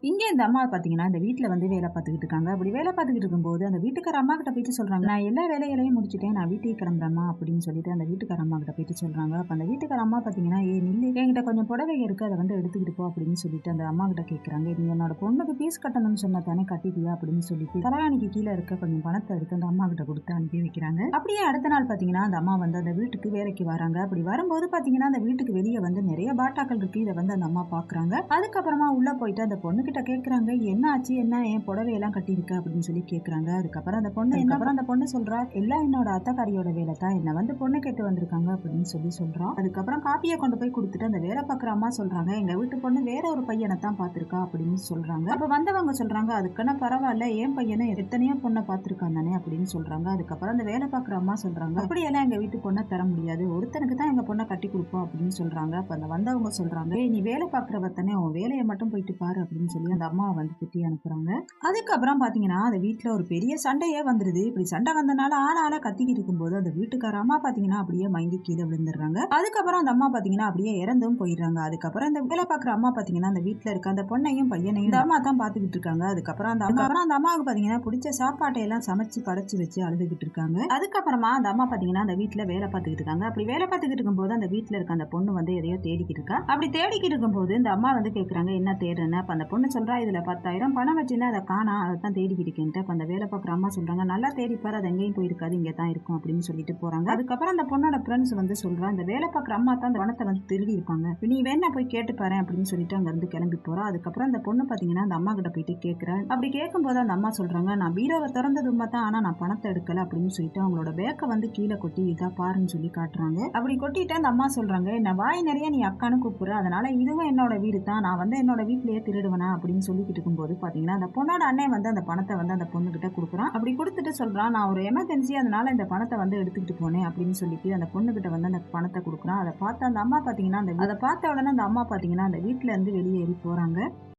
இங்க இந்த அம்மா பாத்தீங்கன்னா, இந்த வீட்ல வந்து வேலை பார்த்துக்கிட்டு இருக்காங்க. அப்படி வேலை பார்த்துக்கிட்டு இருக்கும்போது, அந்த வீட்டுக்கார அம்மாகிட்ட போயிட்டு சொல்றாங்க, "நான் எல்லா வேலைகளையும் முடிச்சுட்டேன். நான் வீட்டுக்கு கிளம்புறேம்மா" அப்படின்னு சொல்லிட்டு அந்த வீட்டுக்கார அம்மாகிட்ட போயிட்டு சொல்றாங்க. அப்ப அந்த வீட்டுக்கார அம்மா பாத்தீங்கன்னா, "ஏய் நில்லு, என்கிட்ட கொஞ்சம் புடவைங்க இருக்கு. அத வந்து எடுத்துக்கிட்டு போ" அப்படின்னு சொல்லிட்டு அந்த அம்மாகிட்ட கேட்கறாங்க. "நீ என்னோட பொண்ணுக்கு ஃபீஸ் கட்டணும்னு சொன்னா தானே கட்டிட்டியா?" அப்படின்னு சொல்லிட்டு தலகாணிக்கு கீழ இருக்க கொஞ்சம் பணத்த எடுத்து அந்த அம்மாகிட்ட குடுத்து அனுப்பி வைக்கிறாங்க. அப்படியே அடுத்த நாள் பாத்தீங்கன்னா, அந்த அம்மா வந்து அந்த வீட்டுக்கு வேலைக்கு வராங்க. அப்படி வரும்போது பாத்தீங்கன்னா, அந்த வீட்டுக்கு வெளிய வந்து நெறைய பாட்டாக்கள் இருக்கு. இத வந்து அந்த அம்மா பாக்குறாங்க. அதுக்கப்புறமா உள்ள போயிட்டு அந்த பொண்ணுகிட்ட கேட்கறாங்க, "என்ன ஆச்சு? என்ன என் புடவையெல்லாம் கட்டியிருக்க?" அப்படின்னு சொல்லி கேட்கறாங்க. அதுக்கப்புறம் அந்த பொண்ணு சொல்றா, "எல்லாம் என்னோட அத்தைக்காரியோட வேலை தான். என்ன வந்து பொண்ணு கேட்டு வந்திருக்காங்க" அப்படின்னு சொல்லி சொல்றா. அதுக்கப்புறம் காப்பிய கொண்டு போய் குடுத்துட்டு அந்த வேலை பார்க்குற அம்மா சொல்றாங்க, "எங்க வீட்டு பொண்ணு வேற ஒரு பையன தான் பார்த்திருக்கா" அப்படின்னு சொல்றாங்க. அப்ப வந்தவங்க சொல்றாங்க, "அதுக்குன்னா பரவாயில்ல. என் பையனும் எத்தனையோ பொண்ண பார்த்திருக்கான் தானே" அப்படின்னு சொல்றாங்க. அதுக்கப்புறம் அந்த வேலை பார்க்குற அம்மா சொல்றாங்க, "அப்படியெல்லாம் எங்க வீட்டு பொண்ண தர முடியாது. ஒருத்தனுக்கு தான் எங்க பொண்ண கட்டி குடுப்போம்" அப்படின்னு சொல்றாங்க. அப்ப அந்த வந்தவங்க சொல்றாங்க, "ஏய் நீ வேலை பார்க்குறவ தானே, உன் வேலைய மட்டும் போயிட்டு பாரு" அப்படின்னு சொல்லி அந்த அம்மாவ வந்து திட்டி அனுப்புறாங்க. அதுக்கப்புறம் பாத்தீங்கன்னா, அந்த வீட்ல ஒரு பெரிய சண்டையே வந்துருது. இப்படி சண்டை வந்தனால ஆளாளா கத்திக்கிட்டு இருக்கும்போது, அந்த வீட்டுக்கார அம்மா பாத்தீங்கன்னா, அப்படியே மயங்கி கீழ விழுந்துடுறாங்க. அதுக்கப்புறம் அந்த அம்மா பாத்தீங்கன்னா, அப்படியே இறந்தும் போயிடுறாங்க. அதுக்கப்புறம் இந்த வேலை பார்க்குற அம்மா பாத்தீங்கன்னா, அந்த வீட்ல இருக்க அந்த பொண்ணையும், பையனையும் இந்த அம்மா தான் பாத்துக்கிட்டு இருக்காங்க. அதுக்கப்புறம் அந்த அம்மாவுக்கு பாத்தீங்கன்னா, பிடிச்ச சாப்பாட்டை எல்லாம் சமைச்சு படைச்சு வச்சு அழுதுகிட்டு இருக்காங்க. அதுக்கப்புறமா அந்த அம்மா பாத்தீங்கன்னா, அந்த வீட்ல வேலை பார்த்துக்கிட்டு இருக்காங்க. அப்படி வேலை பார்த்துக்கிட்டு இருக்கும்போது, அந்த வீட்ல இருக்க அந்த பொண்ணு வந்து எதையோ தேடிக்கிட்டு இருக்கா. அப்படி தேடிக்கிட்டு இருக்கும்போது, இந்த அம்மா வந்து கேக்குறாங்க, "என்ன தேடுறேன்னு?" அப்ப அந்த பொண்ணு சொல்றா, "இதுல 10,000 பணம் வச்சிருந்தேன். அத காணோம். அதத்தான் தேடிக்கிட்டு இருக்கேன்ட்டு." அப்ப அந்த வேலை பார்க்குற அம்மா சொல்றாங்க, "நல்லா தேடி பாரு. அது எங்கேயும் போயிருக்காது. இங்க தான் இருக்கும்." அப்படின்னு சொல்லிட்டு போறாங்க. அதுக்கப்புறம் அந்த பொண்ணோட ஃப்ரெண்ட்ஸ் வந்து சொல்றா, "இந்த வேலை பார்க்குற அம்மா தான் அந்த பணத்த வந்து திருடி இருப்பாங்க. நீ வேணா போய் கேட்டு பாரேன்." அப்படின்னு சொல்லிட்டு அங்க இருந்து கிளம்பி போறா. அதுக்கப்புறம் அந்த பொண்ணு பாத்தீங்கன்னா, அந்த அம்மா கிட்ட போயிட்டு கேட்கிறா. அப்படி கேட்கும்போது அந்த அம்மா சொல்றாங்க, "நான் பீரோவ திறந்தது உண்மைதான். ஆனா நான் பணத்த எடுக்கல." அப்படின்னு சொல்லிட்டு அவங்களோட பேக்க வந்து கீழ கொட்டி, "இதா பாருன்னு" சொல்லி காட்டுறாங்க. அப்படி கொட்டிட்டு அந்த அம்மா சொல்றாங்க, "என்ன வாய் நிறைய நீ அக்கான்னு கூப்பிடுற. அதனால இதுவும் என்னோட வீடு தான். நான் வந்து என்னோட வீட்லயே திருடுவேனா?" அப்படின்னு சொல்லிக்கிட்டு இருக்கும்போது பாத்தீங்கன்னா, அந்த பொண்ணோட அண்ணன் வந்து அந்த பணத்த வந்து அந்த பொண்ணுகிட்ட குடுக்குறான். அப்படி குடுத்துட்டு சொல்றான், "நான் ஒரு எமர்ஜென்சி அதனால இந்த பணத்த வந்து எடுத்துக்கிட்டு போனேன்." அப்படின்னு சொல்லிட்டு அந்த பொண்ணுகிட்ட வந்து அந்த பணத்த குடுக்குறான். அத பார்த்த அந்த அம்மா பாத்தீங்கன்னா, அத பார்த்த உடனே அந்த அம்மா பாத்தீங்கன்னா, அந்த வீட்ல இருந்து வெளியேறி போறாங்க.